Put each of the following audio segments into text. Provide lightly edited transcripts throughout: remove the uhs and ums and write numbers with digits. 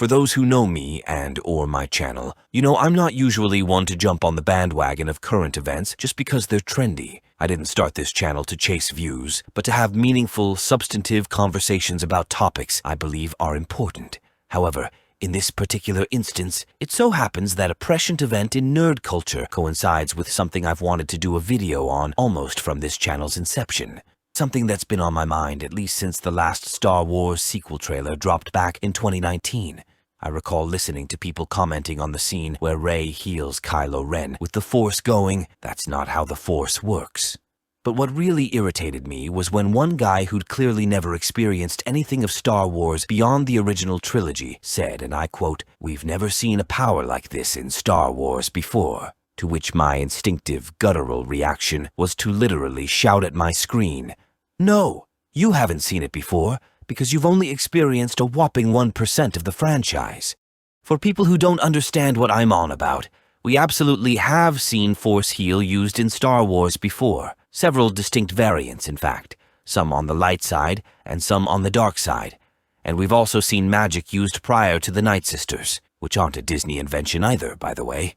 For those who know me and/or my channel, you know I'm not usually one to jump on the bandwagon of current events just because they're trendy. I didn't start this channel to chase views, but to have meaningful, substantive conversations about topics I believe are important. However, in this particular instance, it so happens that a prescient event in nerd culture coincides with something I've wanted to do a video on almost from this channel's inception. Something that's been on my mind at least since the last Star Wars sequel trailer dropped back in 2019. I recall listening to people commenting on the scene where Rey heals Kylo Ren with the Force going, "That's not how the Force works." But what really irritated me was when one guy who'd clearly never experienced anything of Star Wars beyond the original trilogy said, and I quote, "We've never seen a power like this in Star Wars before." To which my instinctive, guttural reaction was to literally shout at my screen, "No, you haven't seen it before, because you've only experienced a whopping 1% of the franchise." For people who don't understand what I'm on about, we absolutely have seen Force heal used in Star Wars before. Several distinct variants, in fact, some on the light side and some on the dark side. And we've also seen magic used prior to the Night Sisters, which aren't a Disney invention either, by the way.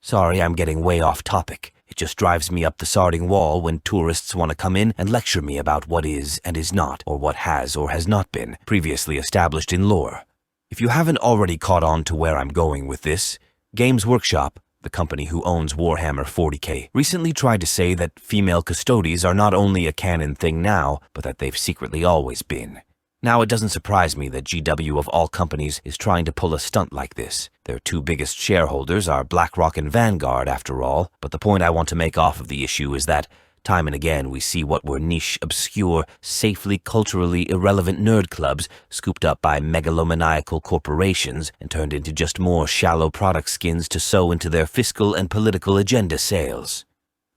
Sorry, I'm getting way off topic. It just drives me up the sardine wall when tourists want to come in and lecture me about what is and is not, or what has or has not been previously established in lore. If you haven't already caught on to where I'm going with this, Games Workshop, the company who owns Warhammer 40K, recently tried to say that female custodies are not only a canon thing now, but that they've secretly always been. Now, it doesn't surprise me that GW of all companies is trying to pull a stunt like this. Their two biggest shareholders are BlackRock and Vanguard, after all, but the point I want to make off of the issue is that time and again we see what were niche, obscure, safely culturally irrelevant nerd clubs scooped up by megalomaniacal corporations and turned into just more shallow product skins to sew into their fiscal and political agenda sales.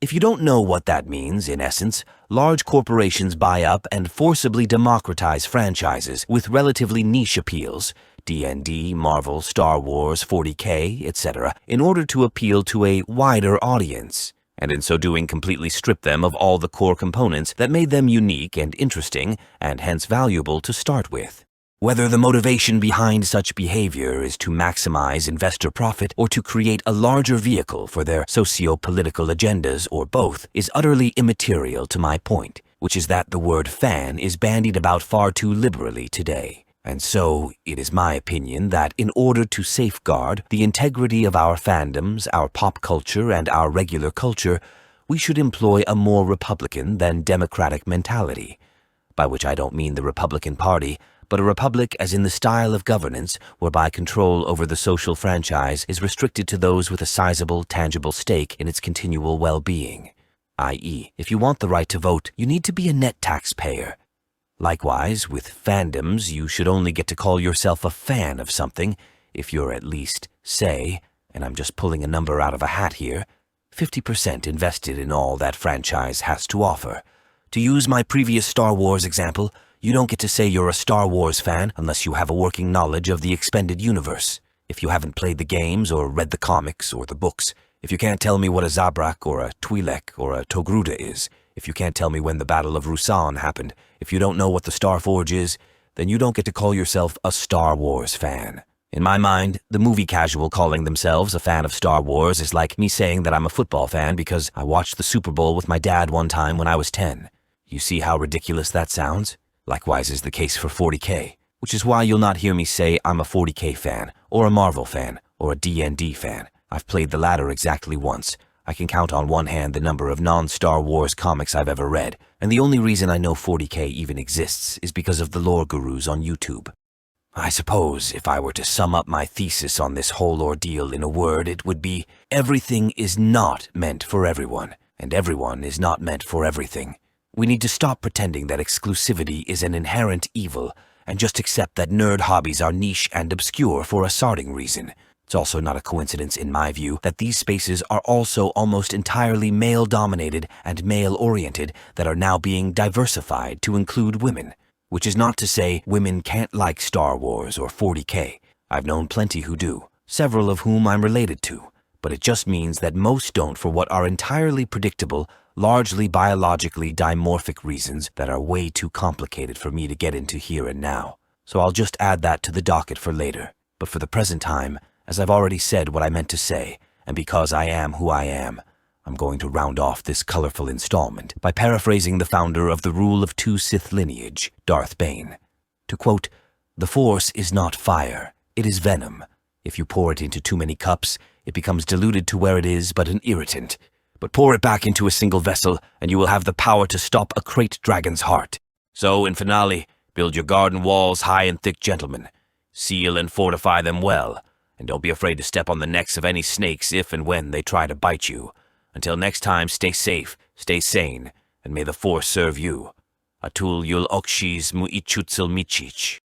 If you don't know what that means, in essence, large corporations buy up and forcibly democratize franchises with relatively niche appeals, D&D, Marvel, Star Wars, 40K, etc., in order to appeal to a wider audience, and in so doing completely strip them of all the core components that made them unique and interesting, and hence valuable to start with. Whether the motivation behind such behavior is to maximize investor profit or to create a larger vehicle for their socio-political agendas or both is utterly immaterial to my point, which is that the word fan is bandied about far too liberally today. And so, it is my opinion that in order to safeguard the integrity of our fandoms, our pop culture, and our regular culture, we should employ a more Republican than Democratic mentality, by which I don't mean the Republican Party, but a republic as in the style of governance whereby control over the social franchise is restricted to those with a sizable, tangible stake in its continual well-being. I.e., if you want the right to vote, you need to be a net taxpayer. Likewise, with fandoms, you should only get to call yourself a fan of something if you're at least, say, and I'm just pulling a number out of a hat here, 50% invested in all that franchise has to offer. To use my previous Star Wars example, you don't get to say you're a Star Wars fan unless you have a working knowledge of the expanded universe. If you haven't played the games or read the comics or the books, if you can't tell me what a Zabrak or a Twi'lek or a Togruta is, if you can't tell me when the Battle of Ruusan happened, if you don't know what the Star Forge is, then you don't get to call yourself a Star Wars fan. In my mind, the movie casual calling themselves a fan of Star Wars is like me saying that I'm a football fan because I watched the Super Bowl with my dad one time when I was 10. You see how ridiculous that sounds? Likewise is the case for 40K, which is why you'll not hear me say I'm a 40K fan, or a Marvel fan, or a D&D fan. I've played the latter exactly once. I can count on one hand the number of non-Star Wars comics I've ever read, and the only reason I know 40K even exists is because of the lore gurus on YouTube. I suppose if I were to sum up my thesis on this whole ordeal in a word, it would be, everything is not meant for everyone, and everyone is not meant for everything. We need to stop pretending that exclusivity is an inherent evil and just accept that nerd hobbies are niche and obscure for a starting reason. It's also not a coincidence, in my view, that these spaces are also almost entirely male-dominated and male-oriented that are now being diversified to include women. Which is not to say women can't like Star Wars or 40K. I've known plenty who do, several of whom I'm related to, but it just means that most don't for what are entirely predictable, largely biologically dimorphic reasons that are way too complicated for me to get into here and now. So I'll just add that to the docket for later. But for the present time, as I've already said what I meant to say, and because I am who I am, I'm going to round off this colorful installment by paraphrasing the founder of the Rule of Two Sith lineage, Darth Bane. To quote, "The Force is not fire, it is venom. If you pour it into too many cups, it becomes diluted to where it is but an irritant. But pour it back into a single vessel, and you will have the power to stop a great dragon's heart. So, in finale, build your garden walls high and thick, gentlemen. Seal and fortify them well, and don't be afraid to step on the necks of any snakes if and when they try to bite you. Until next time, stay safe, stay sane, and may the Force serve you. Atul yul okshiz muichutsil michich."